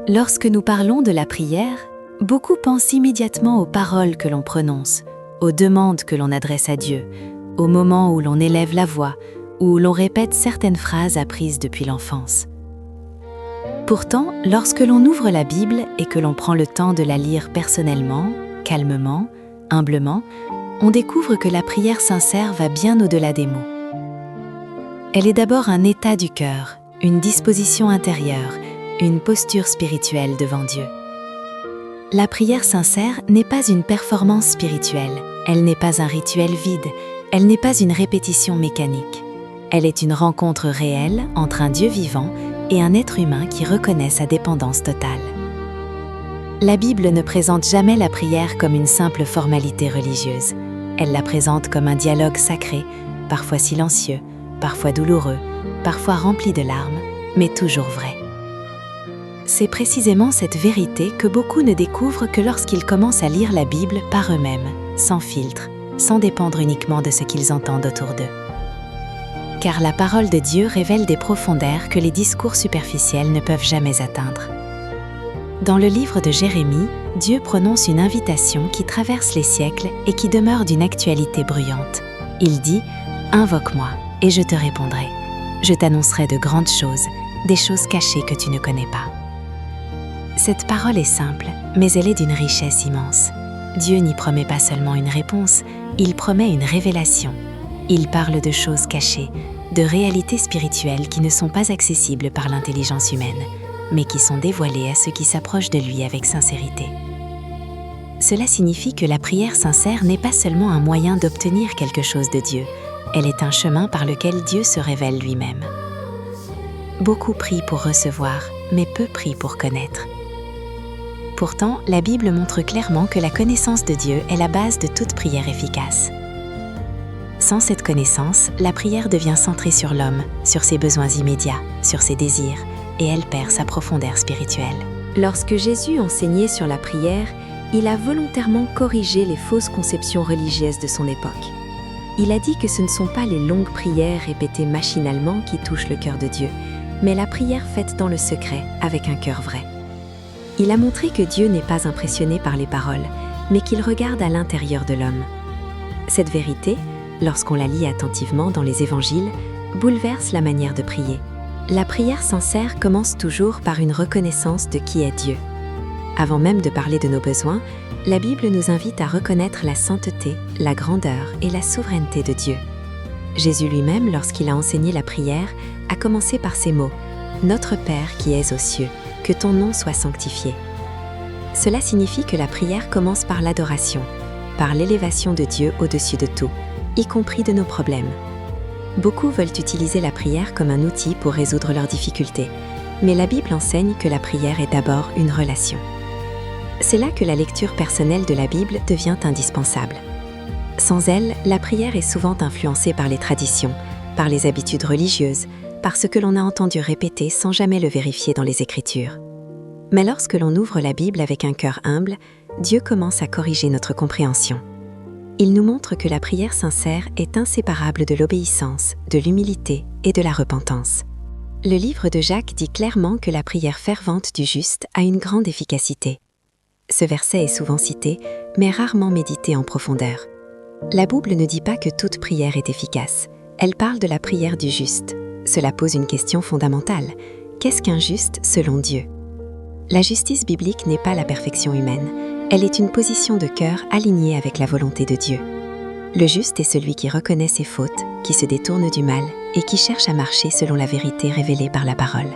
Lorsque nous parlons de la prière, beaucoup pensent immédiatement aux paroles que l'on prononce, aux demandes que l'on adresse à Dieu, au moment où l'on élève la voix, où l'on répète certaines phrases apprises depuis l'enfance. Pourtant, lorsque l'on ouvre la Bible et que l'on prend le temps de la lire personnellement, calmement, humblement, on découvre que la prière sincère va bien au-delà des mots. Elle est d'abord un état du cœur, une disposition intérieure, une posture spirituelle devant Dieu. La prière sincère n'est pas une performance spirituelle, elle n'est pas un rituel vide, elle n'est pas une répétition mécanique. Elle est une rencontre réelle entre un Dieu vivant et un être humain qui reconnaît sa dépendance totale. La Bible ne présente jamais la prière comme une simple formalité religieuse. Elle la présente comme un dialogue sacré, parfois silencieux, parfois douloureux, parfois rempli de larmes, mais toujours vrai. C'est précisément cette vérité que beaucoup ne découvrent que lorsqu'ils commencent à lire la Bible par eux-mêmes, sans filtre, sans dépendre uniquement de ce qu'ils entendent autour d'eux. Car la parole de Dieu révèle des profondeurs que les discours superficiels ne peuvent jamais atteindre. Dans le livre de Jérémie, Dieu prononce une invitation qui traverse les siècles et qui demeure d'une actualité bruyante. Il dit « Invoque-moi, et je te répondrai. Je t'annoncerai de grandes choses, des choses cachées que tu ne connais pas. » Cette parole est simple, mais elle est d'une richesse immense. Dieu n'y promet pas seulement une réponse, il promet une révélation. Il parle de choses cachées, de réalités spirituelles qui ne sont pas accessibles par l'intelligence humaine, mais qui sont dévoilées à ceux qui s'approchent de lui avec sincérité. Cela signifie que la prière sincère n'est pas seulement un moyen d'obtenir quelque chose de Dieu, elle est un chemin par lequel Dieu se révèle lui-même. Beaucoup prient pour recevoir, mais peu prient pour connaître. Pourtant, la Bible montre clairement que la connaissance de Dieu est la base de toute prière efficace. Sans cette connaissance, la prière devient centrée sur l'homme, sur ses besoins immédiats, sur ses désirs, et elle perd sa profondeur spirituelle. Lorsque Jésus enseignait sur la prière, il a volontairement corrigé les fausses conceptions religieuses de son époque. Il a dit que ce ne sont pas les longues prières répétées machinalement qui touchent le cœur de Dieu, mais la prière faite dans le secret, avec un cœur vrai. Il a montré que Dieu n'est pas impressionné par les paroles, mais qu'il regarde à l'intérieur de l'homme. Cette vérité, lorsqu'on la lit attentivement dans les évangiles, bouleverse la manière de prier. La prière sincère commence toujours par une reconnaissance de qui est Dieu. Avant même de parler de nos besoins, la Bible nous invite à reconnaître la sainteté, la grandeur et la souveraineté de Dieu. Jésus lui-même, lorsqu'il a enseigné la prière, a commencé par ces mots « Notre Père qui es aux cieux, que ton nom soit sanctifié ». Cela signifie que la prière commence par l'adoration, par l'élévation de Dieu au-dessus de tout, y compris de nos problèmes. Beaucoup veulent utiliser la prière comme un outil pour résoudre leurs difficultés, mais la Bible enseigne que la prière est d'abord une relation. C'est là que la lecture personnelle de la Bible devient indispensable. Sans elle, la prière est souvent influencée par les traditions, par les habitudes religieuses, par ce que l'on a entendu répéter sans jamais le vérifier dans les Écritures. Mais lorsque l'on ouvre la Bible avec un cœur humble, Dieu commence à corriger notre compréhension. Il nous montre que la prière sincère est inséparable de l'obéissance, de l'humilité et de la repentance. Le livre de Jacques dit clairement que la prière fervente du juste a une grande efficacité. Ce verset est souvent cité, mais rarement médité en profondeur. La Bible ne dit pas que toute prière est efficace. Elle parle de la prière du juste. Cela pose une question fondamentale. Qu'est-ce qu'un juste selon Dieu ? La justice biblique n'est pas la perfection humaine. Elle est une position de cœur alignée avec la volonté de Dieu. Le juste est celui qui reconnaît ses fautes, qui se détourne du mal et qui cherche à marcher selon la vérité révélée par la parole.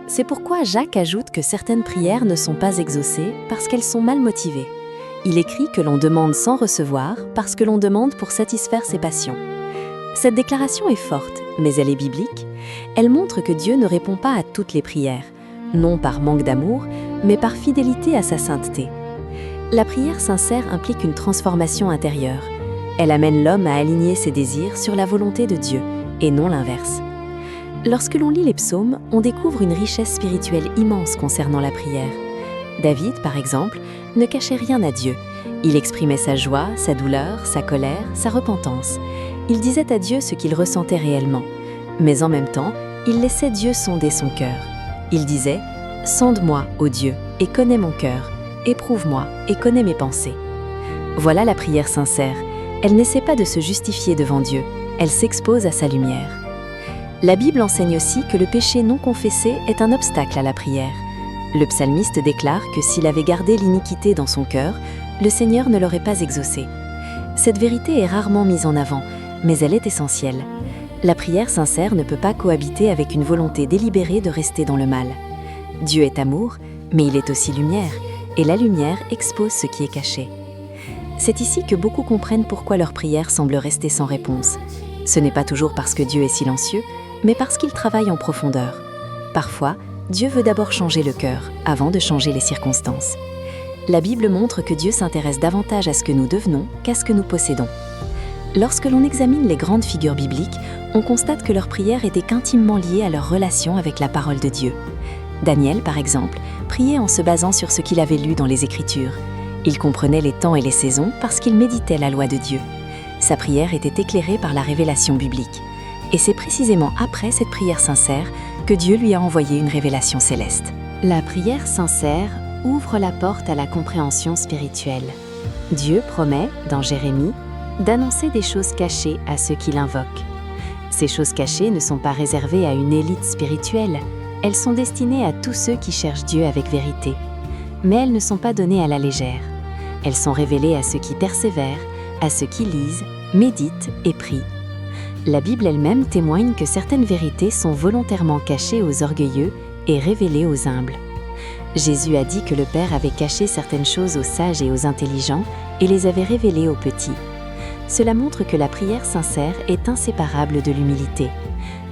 C'est pourquoi Jacques ajoute que certaines prières ne sont pas exaucées parce qu'elles sont mal motivées. Il écrit que l'on demande sans recevoir parce que l'on demande pour satisfaire ses passions. Cette déclaration est forte, mais elle est biblique. Elle montre que Dieu ne répond pas à toutes les prières, non par manque d'amour, mais par fidélité à sa sainteté. La prière sincère implique une transformation intérieure. Elle amène l'homme à aligner ses désirs sur la volonté de Dieu, et non l'inverse. Lorsque l'on lit les psaumes, on découvre une richesse spirituelle immense concernant la prière. David, par exemple, ne cachait rien à Dieu. Il exprimait sa joie, sa douleur, sa colère, sa repentance. Il disait à Dieu ce qu'il ressentait réellement. Mais en même temps, il laissait Dieu sonder son cœur. Il disait « « Sonde-moi, ô Dieu, et connais mon cœur, éprouve-moi et connais mes pensées. » Voilà la prière sincère. Elle n'essaie pas de se justifier devant Dieu, elle s'expose à sa lumière. La Bible enseigne aussi que le péché non confessé est un obstacle à la prière. Le psalmiste déclare que s'il avait gardé l'iniquité dans son cœur, le Seigneur ne l'aurait pas exaucé. Cette vérité est rarement mise en avant, mais elle est essentielle. La prière sincère ne peut pas cohabiter avec une volonté délibérée de rester dans le mal. Dieu est amour, mais il est aussi lumière, et la lumière expose ce qui est caché. C'est ici que beaucoup comprennent pourquoi leur prière semble rester sans réponse. Ce n'est pas toujours parce que Dieu est silencieux, mais parce qu'il travaille en profondeur. Parfois, Dieu veut d'abord changer le cœur, avant de changer les circonstances. La Bible montre que Dieu s'intéresse davantage à ce que nous devenons qu'à ce que nous possédons. Lorsque l'on examine les grandes figures bibliques, on constate que leurs prières étaient intimement liées à leur relation avec la parole de Dieu. Daniel, par exemple, priait en se basant sur ce qu'il avait lu dans les Écritures. Il comprenait les temps et les saisons parce qu'il méditait la loi de Dieu. Sa prière était éclairée par la révélation biblique. Et c'est précisément après cette prière sincère que Dieu lui a envoyé une révélation céleste. La prière sincère ouvre la porte à la compréhension spirituelle. Dieu promet, dans Jérémie, d'annoncer des choses cachées à ceux qui l'invoquent. Ces choses cachées ne sont pas réservées à une élite spirituelle, elles sont destinées à tous ceux qui cherchent Dieu avec vérité. Mais elles ne sont pas données à la légère. Elles sont révélées à ceux qui persévèrent, à ceux qui lisent, méditent et prient. La Bible elle-même témoigne que certaines vérités sont volontairement cachées aux orgueilleux et révélées aux humbles. Jésus a dit que le Père avait caché certaines choses aux sages et aux intelligents et les avait révélées aux petits. Cela montre que la prière sincère est inséparable de l'humilité.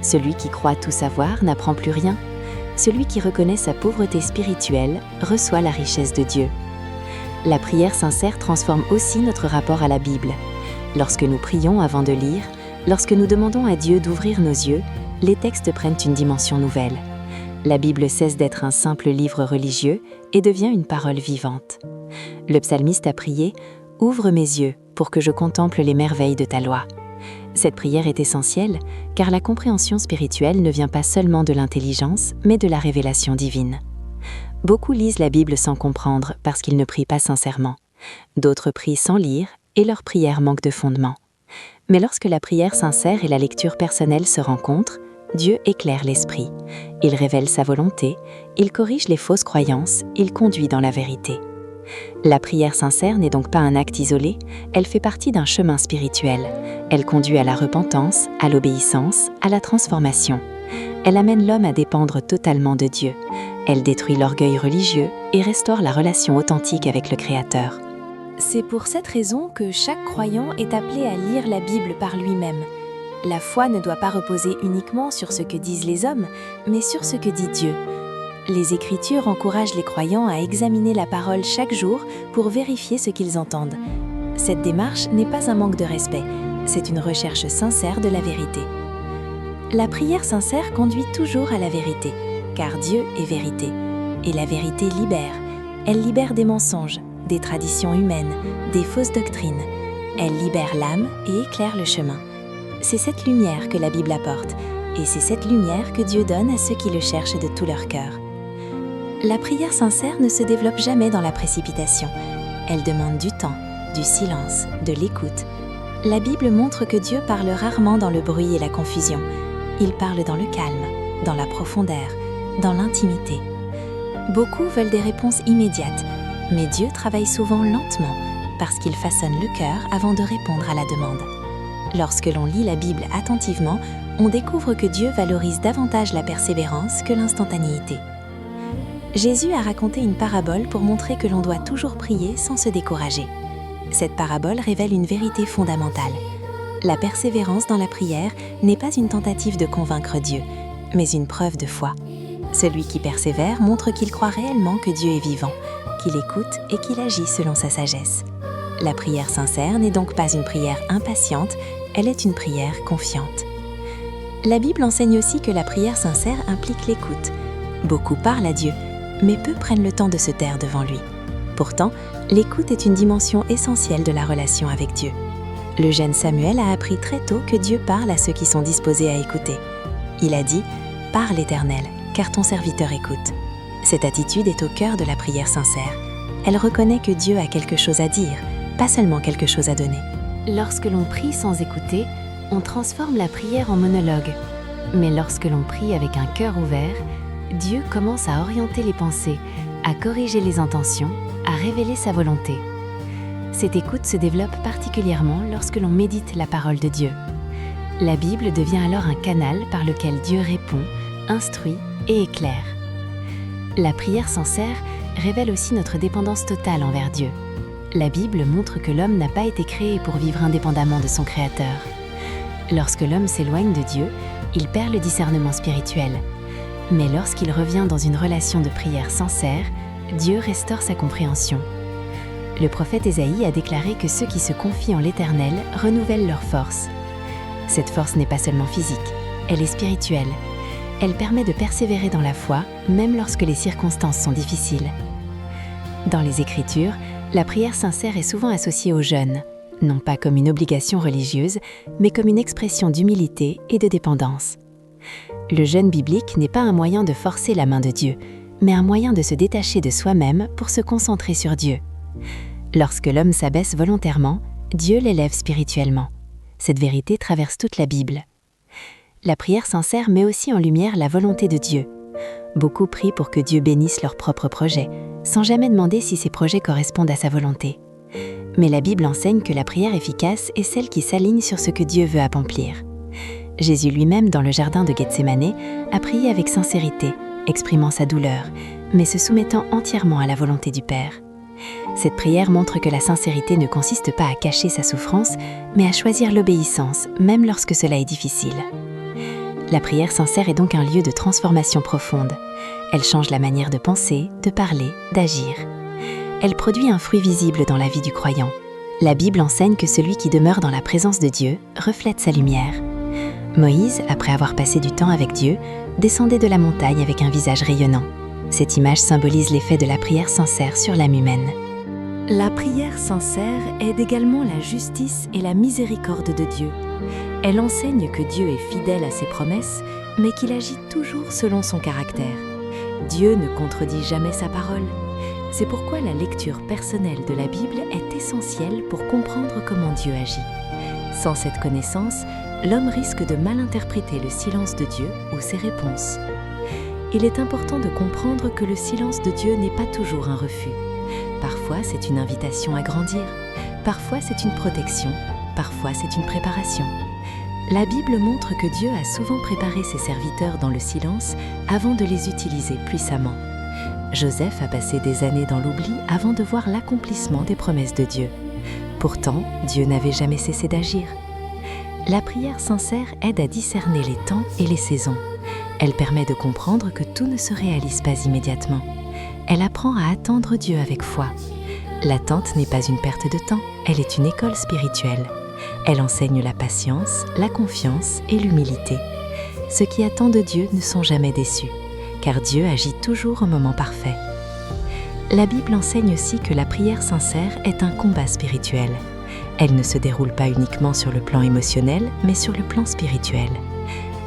Celui qui croit tout savoir n'apprend plus rien. Celui qui reconnaît sa pauvreté spirituelle reçoit la richesse de Dieu. La prière sincère transforme aussi notre rapport à la Bible. Lorsque nous prions avant de lire, lorsque nous demandons à Dieu d'ouvrir nos yeux, les textes prennent une dimension nouvelle. La Bible cesse d'être un simple livre religieux et devient une parole vivante. Le psalmiste a prié « Ouvre mes yeux pour que je contemple les merveilles de ta loi ». Cette prière est essentielle car la compréhension spirituelle ne vient pas seulement de l'intelligence, mais de la révélation divine. Beaucoup lisent la Bible sans comprendre parce qu'ils ne prient pas sincèrement. D'autres prient sans lire et leur prière manque de fondement. Mais lorsque la prière sincère et la lecture personnelle se rencontrent, Dieu éclaire l'esprit. Il révèle sa volonté, il corrige les fausses croyances, il conduit dans la vérité. La prière sincère n'est donc pas un acte isolé, elle fait partie d'un chemin spirituel. Elle conduit à la repentance, à l'obéissance, à la transformation. Elle amène l'homme à dépendre totalement de Dieu. Elle détruit l'orgueil religieux et restaure la relation authentique avec le Créateur. C'est pour cette raison que chaque croyant est appelé à lire la Bible par lui-même. La foi ne doit pas reposer uniquement sur ce que disent les hommes, mais sur ce que dit Dieu. Les Écritures encouragent les croyants à examiner la parole chaque jour pour vérifier ce qu'ils entendent. Cette démarche n'est pas un manque de respect, c'est une recherche sincère de la vérité. La prière sincère conduit toujours à la vérité, car Dieu est vérité. Et la vérité libère. Elle libère des mensonges, des traditions humaines, des fausses doctrines. Elle libère l'âme et éclaire le chemin. C'est cette lumière que la Bible apporte, et c'est cette lumière que Dieu donne à ceux qui le cherchent de tout leur cœur. La prière sincère ne se développe jamais dans la précipitation. Elle demande du temps, du silence, de l'écoute. La Bible montre que Dieu parle rarement dans le bruit et la confusion. Il parle dans le calme, dans la profondeur, dans l'intimité. Beaucoup veulent des réponses immédiates, mais Dieu travaille souvent lentement parce qu'il façonne le cœur avant de répondre à la demande. Lorsque l'on lit la Bible attentivement, on découvre que Dieu valorise davantage la persévérance que l'instantanéité. Jésus a raconté une parabole pour montrer que l'on doit toujours prier sans se décourager. Cette parabole révèle une vérité fondamentale. La persévérance dans la prière n'est pas une tentative de convaincre Dieu, mais une preuve de foi. Celui qui persévère montre qu'il croit réellement que Dieu est vivant, qu'il écoute et qu'il agit selon sa sagesse. La prière sincère n'est donc pas une prière impatiente, elle est une prière confiante. La Bible enseigne aussi que la prière sincère implique l'écoute. Beaucoup parlent à Dieu, mais peu prennent le temps de se taire devant lui. Pourtant, l'écoute est une dimension essentielle de la relation avec Dieu. Le jeune Samuel a appris très tôt que Dieu parle à ceux qui sont disposés à écouter. Il a dit « Parle, Éternel, car ton serviteur écoute ». Cette attitude est au cœur de la prière sincère. Elle reconnaît que Dieu a quelque chose à dire, pas seulement quelque chose à donner. Lorsque l'on prie sans écouter, on transforme la prière en monologue. Mais lorsque l'on prie avec un cœur ouvert, Dieu commence à orienter les pensées, à corriger les intentions, à révéler sa volonté. Cette écoute se développe particulièrement lorsque l'on médite la parole de Dieu. La Bible devient alors un canal par lequel Dieu répond, instruit et éclaire. La prière sincère révèle aussi notre dépendance totale envers Dieu. La Bible montre que l'homme n'a pas été créé pour vivre indépendamment de son Créateur. Lorsque l'homme s'éloigne de Dieu, il perd le discernement spirituel. Mais lorsqu'il revient dans une relation de prière sincère, Dieu restaure sa compréhension. Le prophète Ésaïe a déclaré que ceux qui se confient en l'Éternel renouvellent leur force. Cette force n'est pas seulement physique, elle est spirituelle. Elle permet de persévérer dans la foi, même lorsque les circonstances sont difficiles. Dans les Écritures, la prière sincère est souvent associée au jeûne, non pas comme une obligation religieuse, mais comme une expression d'humilité et de dépendance. Le jeûne biblique n'est pas un moyen de forcer la main de Dieu, mais un moyen de se détacher de soi-même pour se concentrer sur Dieu. Lorsque l'homme s'abaisse volontairement, Dieu l'élève spirituellement. Cette vérité traverse toute la Bible. La prière sincère met aussi en lumière la volonté de Dieu. Beaucoup prient pour que Dieu bénisse leurs propres projets, sans jamais demander si ces projets correspondent à sa volonté. Mais la Bible enseigne que la prière efficace est celle qui s'aligne sur ce que Dieu veut accomplir. Jésus lui-même, dans le jardin de Gethsémanée, a prié avec sincérité, exprimant sa douleur, mais se soumettant entièrement à la volonté du Père. Cette prière montre que la sincérité ne consiste pas à cacher sa souffrance, mais à choisir l'obéissance, même lorsque cela est difficile. La prière sincère est donc un lieu de transformation profonde. Elle change la manière de penser, de parler, d'agir. Elle produit un fruit visible dans la vie du croyant. La Bible enseigne que celui qui demeure dans la présence de Dieu reflète sa lumière. Moïse, après avoir passé du temps avec Dieu, descendait de la montagne avec un visage rayonnant. Cette image symbolise l'effet de la prière sincère sur l'âme humaine. La prière sincère aide également la justice et la miséricorde de Dieu. Elle enseigne que Dieu est fidèle à ses promesses, mais qu'il agit toujours selon son caractère. Dieu ne contredit jamais sa parole. C'est pourquoi la lecture personnelle de la Bible est essentielle pour comprendre comment Dieu agit. Sans cette connaissance, l'homme risque de mal interpréter le silence de Dieu ou ses réponses. Il est important de comprendre que le silence de Dieu n'est pas toujours un refus. Parfois, c'est une invitation à grandir. Parfois, c'est une protection. Parfois, c'est une préparation. La Bible montre que Dieu a souvent préparé ses serviteurs dans le silence avant de les utiliser puissamment. Joseph a passé des années dans l'oubli avant de voir l'accomplissement des promesses de Dieu. Pourtant, Dieu n'avait jamais cessé d'agir. La prière sincère aide à discerner les temps et les saisons. Elle permet de comprendre que tout ne se réalise pas immédiatement. Elle apprend à attendre Dieu avec foi. L'attente n'est pas une perte de temps, elle est une école spirituelle. Elle enseigne la patience, la confiance et l'humilité. Ceux qui attendent Dieu ne sont jamais déçus, car Dieu agit toujours au moment parfait. La Bible enseigne aussi que la prière sincère est un combat spirituel. Elle ne se déroule pas uniquement sur le plan émotionnel, mais sur le plan spirituel.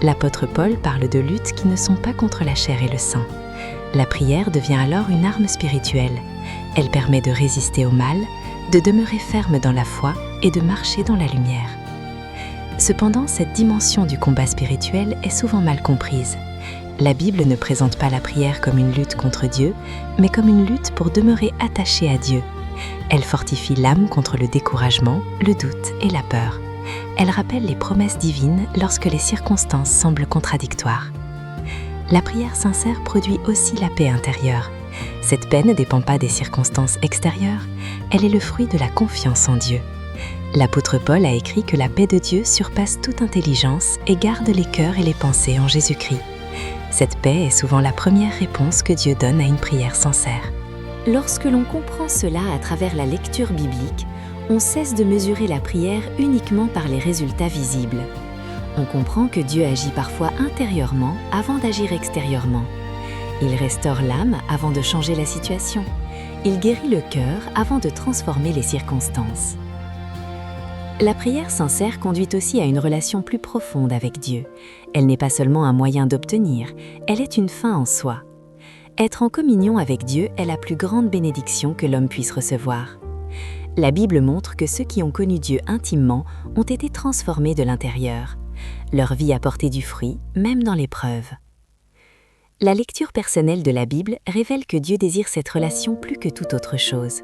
L'apôtre Paul parle de luttes qui ne sont pas contre la chair et le sang. La prière devient alors une arme spirituelle. Elle permet de résister au mal, de demeurer ferme dans la foi et de marcher dans la lumière. Cependant, cette dimension du combat spirituel est souvent mal comprise. La Bible ne présente pas la prière comme une lutte contre Dieu, mais comme une lutte pour demeurer attaché à Dieu. Elle fortifie l'âme contre le découragement, le doute et la peur. Elle rappelle les promesses divines lorsque les circonstances semblent contradictoires. La prière sincère produit aussi la paix intérieure. Cette paix ne dépend pas des circonstances extérieures, elle est le fruit de la confiance en Dieu. L'apôtre Paul a écrit que la paix de Dieu surpasse toute intelligence et garde les cœurs et les pensées en Jésus-Christ. Cette paix est souvent la première réponse que Dieu donne à une prière sincère. Lorsque l'on comprend cela à travers la lecture biblique, on cesse de mesurer la prière uniquement par les résultats visibles. On comprend que Dieu agit parfois intérieurement avant d'agir extérieurement. Il restaure l'âme avant de changer la situation. Il guérit le cœur avant de transformer les circonstances. La prière sincère conduit aussi à une relation plus profonde avec Dieu. Elle n'est pas seulement un moyen d'obtenir, elle est une fin en soi. Être en communion avec Dieu est la plus grande bénédiction que l'homme puisse recevoir. La Bible montre que ceux qui ont connu Dieu intimement ont été transformés de l'intérieur. Leur vie a porté du fruit, même dans l'épreuve. La lecture personnelle de la Bible révèle que Dieu désire cette relation plus que toute autre chose.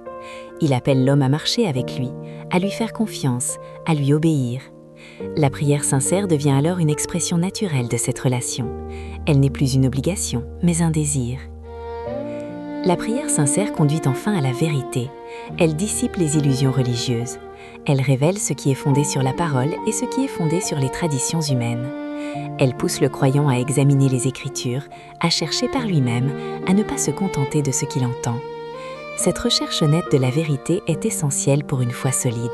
Il appelle l'homme à marcher avec lui, à lui faire confiance, à lui obéir. La prière sincère devient alors une expression naturelle de cette relation. Elle n'est plus une obligation, mais un désir. La prière sincère conduit enfin à la vérité. Elle dissipe les illusions religieuses. Elle révèle ce qui est fondé sur la parole et ce qui est fondé sur les traditions humaines. Elle pousse le croyant à examiner les Écritures, à chercher par lui-même, à ne pas se contenter de ce qu'il entend. Cette recherche nette de la vérité est essentielle pour une foi solide.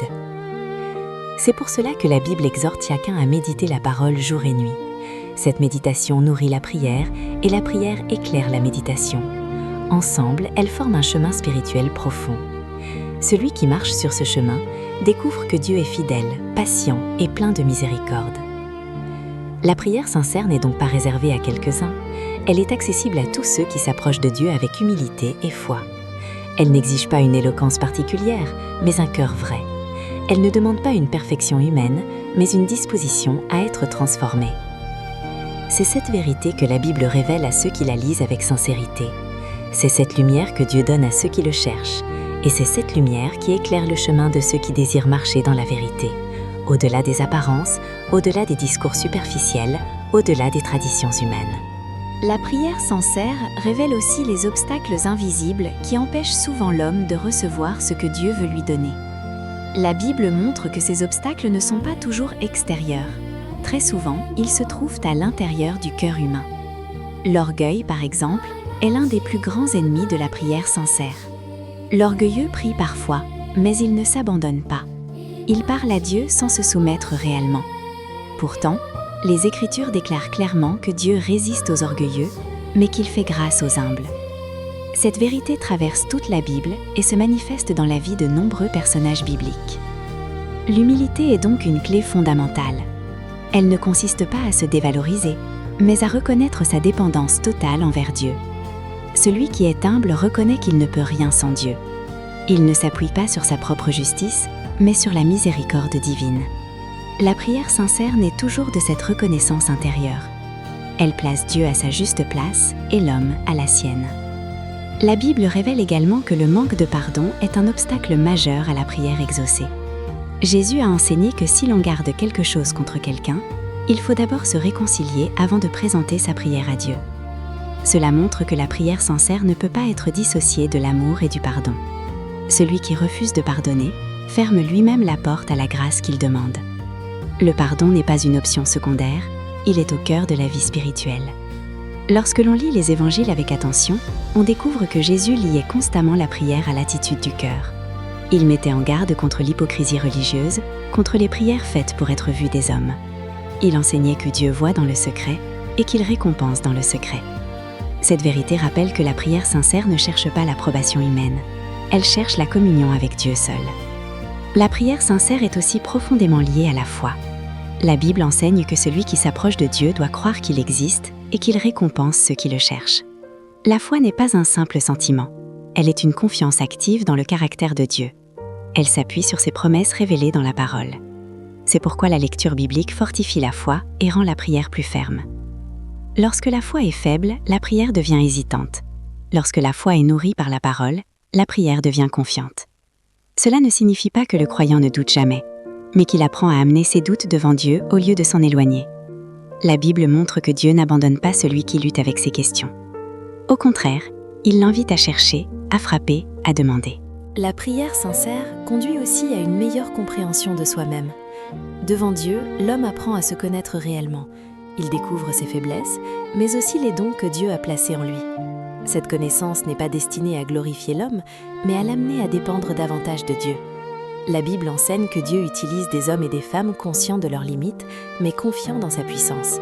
C'est pour cela que la Bible exhorte chacun à méditer la parole jour et nuit. Cette méditation nourrit la prière et la prière éclaire la méditation. Ensemble, elles forment un chemin spirituel profond. Celui qui marche sur ce chemin découvre que Dieu est fidèle, patient et plein de miséricorde. La prière sincère n'est donc pas réservée à quelques-uns. Elle est accessible à tous ceux qui s'approchent de Dieu avec humilité et foi. Elle n'exige pas une éloquence particulière, mais un cœur vrai. Elle ne demande pas une perfection humaine, mais une disposition à être transformée. C'est cette vérité que la Bible révèle à ceux qui la lisent avec sincérité. C'est cette lumière que Dieu donne à ceux qui le cherchent. Et c'est cette lumière qui éclaire le chemin de ceux qui désirent marcher dans la vérité, au-delà des apparences, au-delà des discours superficiels, au-delà des traditions humaines. La prière sincère révèle aussi les obstacles invisibles qui empêchent souvent l'homme de recevoir ce que Dieu veut lui donner. La Bible montre que ces obstacles ne sont pas toujours extérieurs. Très souvent, ils se trouvent à l'intérieur du cœur humain. L'orgueil, par exemple, est l'un des plus grands ennemis de la prière sincère. L'orgueilleux prie parfois, mais il ne s'abandonne pas. Il parle à Dieu sans se soumettre réellement. Pourtant, les Écritures déclarent clairement que Dieu résiste aux orgueilleux, mais qu'il fait grâce aux humbles. Cette vérité traverse toute la Bible et se manifeste dans la vie de nombreux personnages bibliques. L'humilité est donc une clé fondamentale. Elle ne consiste pas à se dévaloriser, mais à reconnaître sa dépendance totale envers Dieu. Celui qui est humble reconnaît qu'il ne peut rien sans Dieu. Il ne s'appuie pas sur sa propre justice, mais sur la miséricorde divine. La prière sincère naît toujours de cette reconnaissance intérieure. Elle place Dieu à sa juste place et l'homme à la sienne. La Bible révèle également que le manque de pardon est un obstacle majeur à la prière exaucée. Jésus a enseigné que si l'on garde quelque chose contre quelqu'un, il faut d'abord se réconcilier avant de présenter sa prière à Dieu. Cela montre que la prière sincère ne peut pas être dissociée de l'amour et du pardon. Celui qui refuse de pardonner ferme lui-même la porte à la grâce qu'il demande. Le pardon n'est pas une option secondaire, il est au cœur de la vie spirituelle. Lorsque l'on lit les évangiles avec attention, on découvre que Jésus liait constamment la prière à l'attitude du cœur. Il mettait en garde contre l'hypocrisie religieuse, contre les prières faites pour être vues des hommes. Il enseignait que Dieu voit dans le secret et qu'il récompense dans le secret. Cette vérité rappelle que la prière sincère ne cherche pas l'approbation humaine. Elle cherche la communion avec Dieu seul. La prière sincère est aussi profondément liée à la foi. La Bible enseigne que celui qui s'approche de Dieu doit croire qu'il existe et qu'il récompense ceux qui le cherchent. La foi n'est pas un simple sentiment. Elle est une confiance active dans le caractère de Dieu. Elle s'appuie sur ses promesses révélées dans la parole. C'est pourquoi la lecture biblique fortifie la foi et rend la prière plus ferme. Lorsque la foi est faible, la prière devient hésitante. Lorsque la foi est nourrie par la parole, la prière devient confiante. Cela ne signifie pas que le croyant ne doute jamais, mais qu'il apprend à amener ses doutes devant Dieu au lieu de s'en éloigner. La Bible montre que Dieu n'abandonne pas celui qui lutte avec ses questions. Au contraire, il l'invite à chercher, à frapper, à demander. La prière sincère conduit aussi à une meilleure compréhension de soi-même. Devant Dieu, l'homme apprend à se connaître réellement. Il découvre ses faiblesses, mais aussi les dons que Dieu a placés en lui. Cette connaissance n'est pas destinée à glorifier l'homme, mais à l'amener à dépendre davantage de Dieu. La Bible enseigne que Dieu utilise des hommes et des femmes conscients de leurs limites, mais confiants dans sa puissance.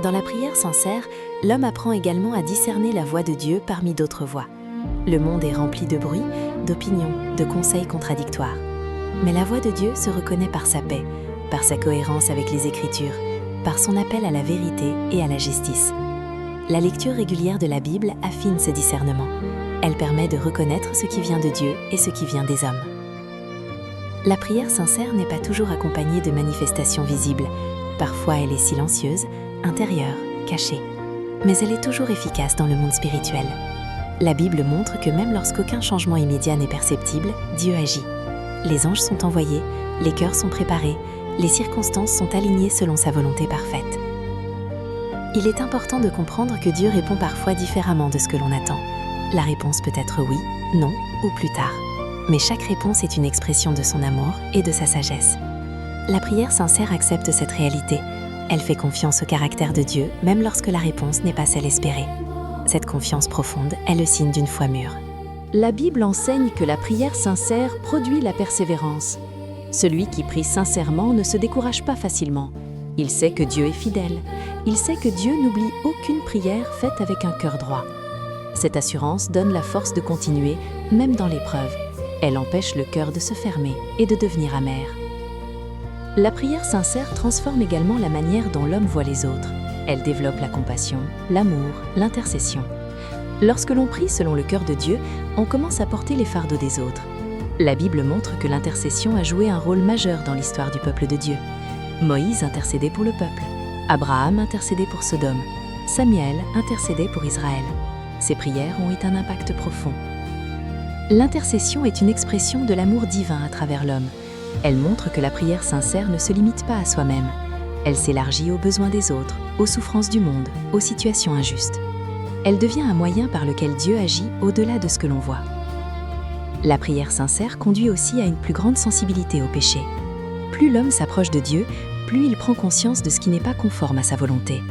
Dans la prière sincère, l'homme apprend également à discerner la voix de Dieu parmi d'autres voix. Le monde est rempli de bruit, d'opinions, de conseils contradictoires. Mais la voix de Dieu se reconnaît par sa paix, par sa cohérence avec les Écritures, par son appel à la vérité et à la justice. La lecture régulière de la Bible affine ce discernement. Elle permet de reconnaître ce qui vient de Dieu et ce qui vient des hommes. La prière sincère n'est pas toujours accompagnée de manifestations visibles. Parfois, elle est silencieuse, intérieure, cachée. Mais elle est toujours efficace dans le monde spirituel. La Bible montre que même lorsqu'aucun changement immédiat n'est perceptible, Dieu agit. Les anges sont envoyés, les cœurs sont préparés, les circonstances sont alignées selon sa volonté parfaite. Il est important de comprendre que Dieu répond parfois différemment de ce que l'on attend. La réponse peut être oui, non ou plus tard. Mais chaque réponse est une expression de son amour et de sa sagesse. La prière sincère accepte cette réalité. Elle fait confiance au caractère de Dieu, même lorsque la réponse n'est pas celle espérée. Cette confiance profonde est le signe d'une foi mûre. La Bible enseigne que la prière sincère produit la persévérance. Celui qui prie sincèrement ne se décourage pas facilement. Il sait que Dieu est fidèle. Il sait que Dieu n'oublie aucune prière faite avec un cœur droit. Cette assurance donne la force de continuer, même dans l'épreuve. Elle empêche le cœur de se fermer et de devenir amer. La prière sincère transforme également la manière dont l'homme voit les autres. Elle développe la compassion, l'amour, l'intercession. Lorsque l'on prie selon le cœur de Dieu, on commence à porter les fardeaux des autres. La Bible montre que l'intercession a joué un rôle majeur dans l'histoire du peuple de Dieu. Moïse intercédait pour le peuple. Abraham intercédait pour Sodome. Samuel intercédait pour Israël. Ces prières ont eu un impact profond. L'intercession est une expression de l'amour divin à travers l'homme. Elle montre que la prière sincère ne se limite pas à soi-même. Elle s'élargit aux besoins des autres, aux souffrances du monde, aux situations injustes. Elle devient un moyen par lequel Dieu agit au-delà de ce que l'on voit. La prière sincère conduit aussi à une plus grande sensibilité au péché. Plus l'homme s'approche de Dieu, plus il prend conscience de ce qui n'est pas conforme à sa volonté.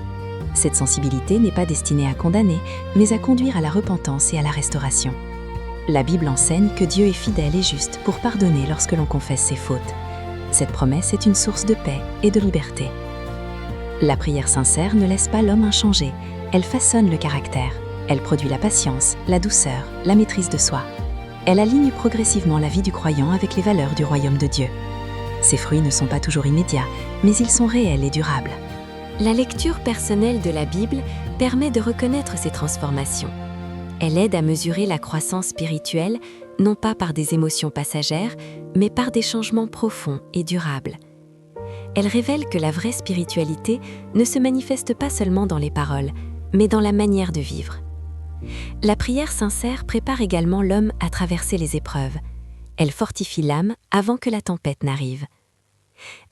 Cette sensibilité n'est pas destinée à condamner, mais à conduire à la repentance et à la restauration. La Bible enseigne que Dieu est fidèle et juste pour pardonner lorsque l'on confesse ses fautes. Cette promesse est une source de paix et de liberté. La prière sincère ne laisse pas l'homme inchangé, elle façonne le caractère, elle produit la patience, la douceur, la maîtrise de soi. Elle aligne progressivement la vie du croyant avec les valeurs du royaume de Dieu. Ces fruits ne sont pas toujours immédiats, mais ils sont réels et durables. La lecture personnelle de la Bible permet de reconnaître ces transformations. Elle aide à mesurer la croissance spirituelle, non pas par des émotions passagères, mais par des changements profonds et durables. Elle révèle que la vraie spiritualité ne se manifeste pas seulement dans les paroles, mais dans la manière de vivre. La prière sincère prépare également l'homme à traverser les épreuves. Elle fortifie l'âme avant que la tempête n'arrive.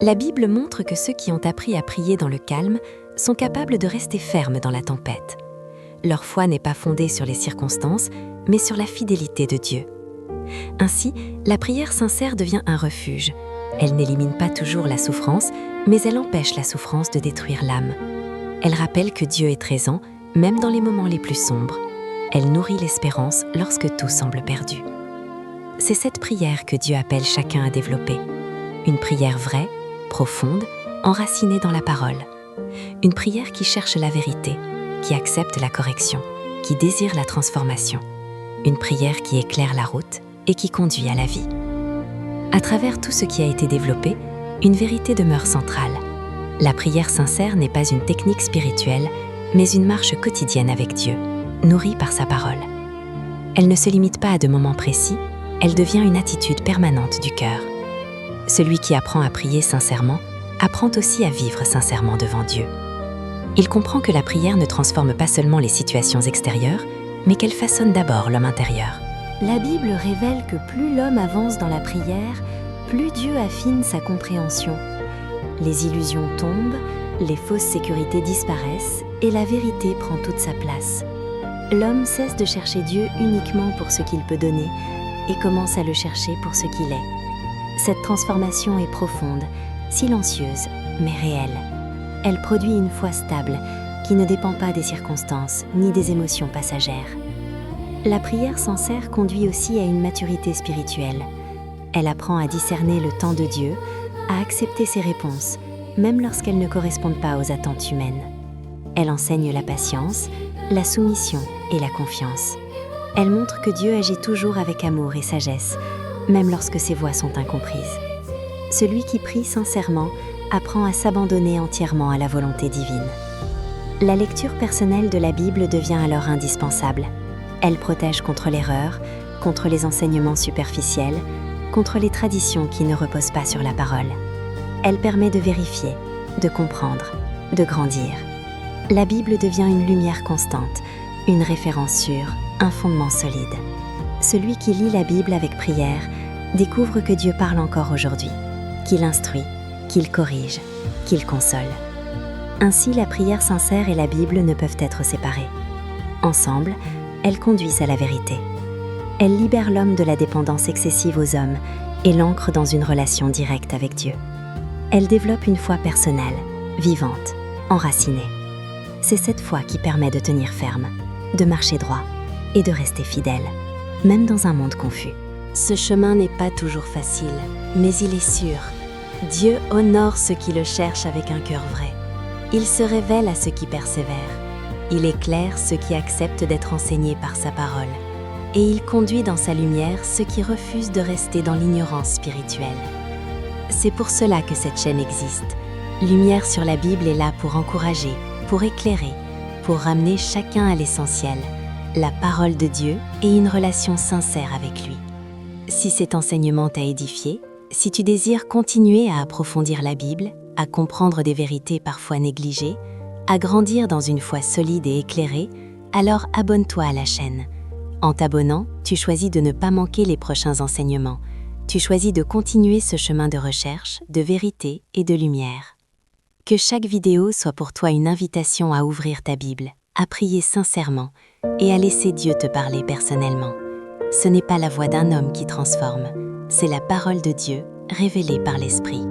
La Bible montre que ceux qui ont appris à prier dans le calme sont capables de rester fermes dans la tempête. Leur foi n'est pas fondée sur les circonstances, mais sur la fidélité de Dieu. Ainsi, la prière sincère devient un refuge. Elle n'élimine pas toujours la souffrance, mais elle empêche la souffrance de détruire l'âme. Elle rappelle que Dieu est présent, même dans les moments les plus sombres. Elle nourrit l'espérance lorsque tout semble perdu. C'est cette prière que Dieu appelle chacun à développer. Une prière vraie, profonde, enracinée dans la parole. Une prière qui cherche la vérité, qui accepte la correction, qui désire la transformation. Une prière qui éclaire la route et qui conduit à la vie. À travers tout ce qui a été développé, une vérité demeure centrale. La prière sincère n'est pas une technique spirituelle, mais une marche quotidienne avec Dieu, nourrie par sa parole. Elle ne se limite pas à de moments précis, elle devient une attitude permanente du cœur. Celui qui apprend à prier sincèrement, apprend aussi à vivre sincèrement devant Dieu. Il comprend que la prière ne transforme pas seulement les situations extérieures, mais qu'elle façonne d'abord l'homme intérieur. La Bible révèle que plus l'homme avance dans la prière, plus Dieu affine sa compréhension. Les illusions tombent, les fausses sécurités disparaissent et la vérité prend toute sa place. L'homme cesse de chercher Dieu uniquement pour ce qu'il peut donner et commence à le chercher pour ce qu'il est. Cette transformation est profonde, silencieuse, mais réelle. Elle produit une foi stable qui ne dépend pas des circonstances ni des émotions passagères. La prière sincère conduit aussi à une maturité spirituelle. Elle apprend à discerner le temps de Dieu, à accepter ses réponses, même lorsqu'elles ne correspondent pas aux attentes humaines. Elle enseigne la patience, la soumission et la confiance. Elle montre que Dieu agit toujours avec amour et sagesse, même lorsque ses voies sont incomprises. Celui qui prie sincèrement apprend à s'abandonner entièrement à la volonté divine. La lecture personnelle de la Bible devient alors indispensable. Elle protège contre l'erreur, contre les enseignements superficiels, contre les traditions qui ne reposent pas sur la parole. Elle permet de vérifier, de comprendre, de grandir. La Bible devient une lumière constante, une référence sûre, un fondement solide. Celui qui lit la Bible avec prière découvre que Dieu parle encore aujourd'hui, qu'il instruit, qu'il corrige, qu'il console. Ainsi, la prière sincère et la Bible ne peuvent être séparées. Ensemble, elles conduisent à la vérité. Elles libèrent l'homme de la dépendance excessive aux hommes et l'ancrent dans une relation directe avec Dieu. Elles développent une foi personnelle, vivante, enracinée. C'est cette foi qui permet de tenir ferme, de marcher droit et de rester fidèle, même dans un monde confus. Ce chemin n'est pas toujours facile, mais il est sûr. Dieu honore ceux qui le cherchent avec un cœur vrai. Il se révèle à ceux qui persévèrent. Il éclaire ceux qui acceptent d'être enseignés par sa parole. Et il conduit dans sa lumière ceux qui refusent de rester dans l'ignorance spirituelle. C'est pour cela que cette chaîne existe. Lumière sur la Bible est là pour encourager, pour éclairer, pour ramener chacun à l'essentiel, la parole de Dieu et une relation sincère avec lui. Si cet enseignement t'a édifié, si tu désires continuer à approfondir la Bible, à comprendre des vérités parfois négligées, à grandir dans une foi solide et éclairée, alors abonne-toi à la chaîne. En t'abonnant, tu choisis de ne pas manquer les prochains enseignements. Tu choisis de continuer ce chemin de recherche, de vérité et de lumière. Que chaque vidéo soit pour toi une invitation à ouvrir ta Bible, à prier sincèrement et à laisser Dieu te parler personnellement. Ce n'est pas la voix d'un homme qui transforme, c'est la parole de Dieu révélée par l'Esprit.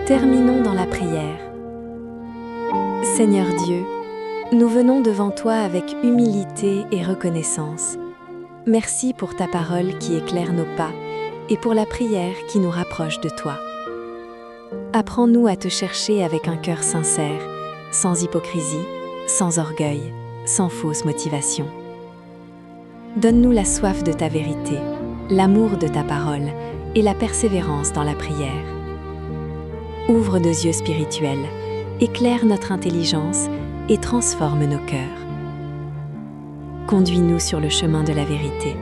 Terminons dans la prière. Seigneur Dieu, nous venons devant toi avec humilité et reconnaissance. Merci pour ta parole qui éclaire nos pas et pour la prière qui nous rapproche de toi. Apprends-nous à te chercher avec un cœur sincère, sans hypocrisie, sans orgueil, sans fausse motivation. Donne-nous la soif de ta vérité, l'amour de ta parole et la persévérance dans la prière. Ouvre nos yeux spirituels, éclaire notre intelligence et transforme nos cœurs. Conduis-nous sur le chemin de la vérité,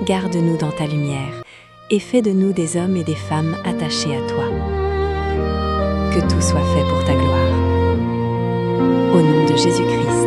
garde-nous dans ta lumière et fais de nous des hommes et des femmes attachés à toi. Que tout soit fait pour ta gloire. Au nom de Jésus-Christ.